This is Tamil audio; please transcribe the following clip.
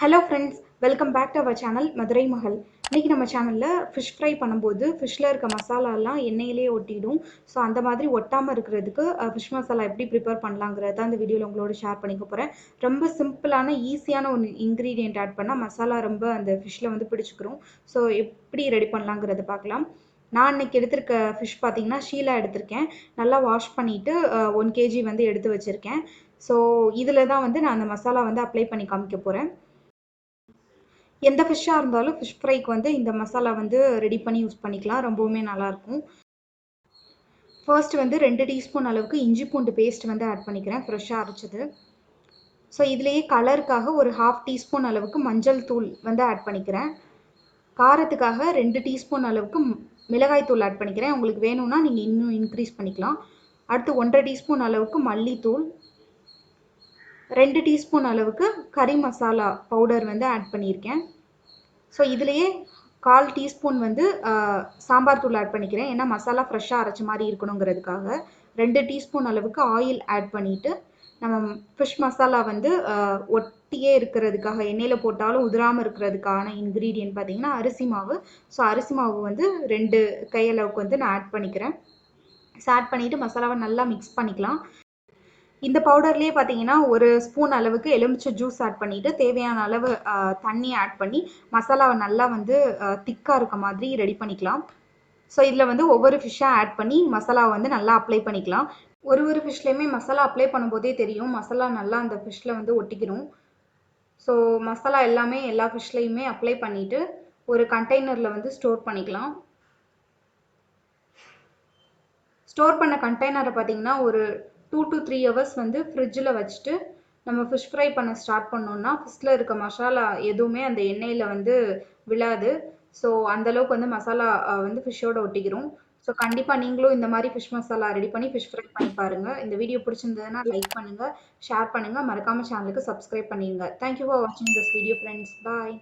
Hello friends, welcome back to our channel MaduraiMagal. இன்னைக்கு நம்ம சேனல்ல ஃபிஷ் ஃப்ரை பண்ணும்போது ஃபிஷ்ல இருக்க மசாலாலாம் எண்ணெயிலே ஒட்டிடும். ஸோ அந்த மாதிரி ஒட்டாமல் இருக்கிறதுக்கு ஃபிஷ் மசாலா எப்படி ப்ரிப்பேர் பண்ணலாங்கிறத தான் இந்த வீடியோவில் உங்களோட ஷேர் பண்ணிக்க போகிறேன். ரொம்ப சிம்பிளான ஈஸியான ஒரு இன்க்ரீடியன்ட் ஆட் பண்ணால் மசாலா ரொம்ப அந்த ஃபிஷ்ஷில் வந்து பிடிச்சிக்கிறோம். ஸோ எப்படி ரெடி பண்ணலாங்கிறத பார்க்கலாம். நான் இன்னைக்கு எடுத்திருக்க ஃபிஷ் பார்த்தீங்கன்னா ஷீலா எடுத்திருக்கேன். நல்லா வாஷ் பண்ணிவிட்டு 1 kg வந்து எடுத்து வச்சுருக்கேன். ஸோ இதில் தான் வந்து நான் அந்த மசாலா வந்து அப்ளை பண்ணி காமிக்க போகிறேன். எந்த ஃபிஷ்ஷாக இருந்தாலும் ஃபிஷ் ஃப்ரைக்கு வந்து இந்த மசாலா வந்து ரெடி பண்ணி யூஸ் பண்ணிக்கலாம். ரொம்பவுமே நல்லாயிருக்கும். ஃபர்ஸ்ட் வந்து 2 டீஸ்பூன் அளவுக்கு இஞ்சி பூண்டு பேஸ்ட் வந்து ஆட் பண்ணிக்கிறேன், ஃப்ரெஷ்ஷாக அரைச்சது. ஸோ இதுலேயே கலருக்காக ஒரு 1/2 டீஸ்பூன் அளவுக்கு மஞ்சள் தூள் வந்து ஆட் பண்ணிக்கிறேன். காரத்துக்காக 2 டீஸ்பூன் அளவுக்கு மிளகாய் தூள் ஆட் பண்ணிக்கிறேன். உங்களுக்கு வேணும்னா நீங்கள் இன்னும் இன்க்ரீஸ் பண்ணிக்கலாம். அடுத்து 1.5 டீஸ்பூன் அளவுக்கு மல்லித்தூள், 2 டீஸ்பூன் அளவுக்கு கறி மசாலா பவுடர் வந்து ஆட் பண்ணியிருக்கேன். ஸோ இதுலேயே 1/4 டீஸ்பூன் வந்து சாம்பார் தூள் ஆட் பண்ணிக்கிறேன். ஏன்னா மசாலா ஃப்ரெஷ்ஷாக அரைச்ச மாதிரி இருக்கணுங்கிறதுக்காக. 2 டீஸ்பூன் அளவுக்கு ஆயில் ஆட் பண்ணிவிட்டு நம்ம ஃபிஷ் மசாலா வந்து ஒட்டியே இருக்கிறதுக்காக எண்ணெயில் போட்டாலும் உதிராமல் இருக்கிறதுக்கான இன்க்ரீடியன்ட் பார்த்திங்கன்னா அரிசி மாவு. ஸோ அரிசி மாவு வந்து 2 கையளவுக்கு வந்து நான் ஆட் பண்ணிக்கிறேன். ஸோ ஆட் பண்ணிவிட்டு மசாலாவை நல்லா மிக்ஸ் பண்ணிக்கலாம். இந்த பவுடர்லேயே பார்த்தீங்கன்னா ஒரு ஸ்பூன் அளவுக்கு எலுமிச்சை ஜூஸ் ஆட் பண்ணிவிட்டு தேவையான அளவு தண்ணி ஆட் பண்ணி மசாலாவை நல்லா வந்து திக்காக இருக்க மாதிரி ரெடி பண்ணிக்கலாம். ஸோ இதில் வந்து ஒவ்வொரு ஃபிஷ்ஷாக ஆட் பண்ணி மசாலாவை வந்து நல்லா அப்ளை பண்ணிக்கலாம். ஒரு ஃபிஷ்லேயுமே மசாலா அப்ளை பண்ணும்போதே தெரியும், மசாலா நல்லா அந்த ஃபிஷ்ஷில் வந்து ஒட்டிக்கணும். ஸோ மசாலா எல்லாமே எல்லா ஃபிஷ்லேயுமே அப்ளை பண்ணிவிட்டு ஒரு கண்டெய்னரில் வந்து ஸ்டோர் பண்ணிக்கலாம். ஸ்டோர் பண்ண கண்டெய்னரை பார்த்தீங்கன்னா ஒரு 2 to 3 hours வந்து ஃப்ரிட்ஜில் வச்சுட்டு நம்ம ஃபிஷ் ஃப்ரை பண்ண ஸ்டார்ட் பண்ணோம்னா ஃபிஷ்ஷில் இருக்க மசாலா எதுவுமே அந்த எண்ணெயில் வந்து விழாது. ஸோ அந்தளவுக்கு வந்து மசாலா வந்து ஃபிஷ்ஷோட ஒட்டிக்கிறோம். ஸோ கண்டிப்பாக நீங்களும் இந்த மாதிரி ஃபிஷ் மசாலா ரெடி பண்ணி ஃபிஷ் ஃப்ரை பண்ணி பாருங்கள். இந்த வீடியோ பிடிச்சிருந்ததுன்னா லைக் பண்ணுங்கள், ஷேர் பண்ணுங்கள், மறக்காமல் சேனலுக்கு சப்ஸ்கிரைப் பண்ணிடுங்க. தேங்க்யூ ஃபார் வாட்சிங் திஸ் வீடியோ ஃப்ரெண்ட்ஸ். பாய்.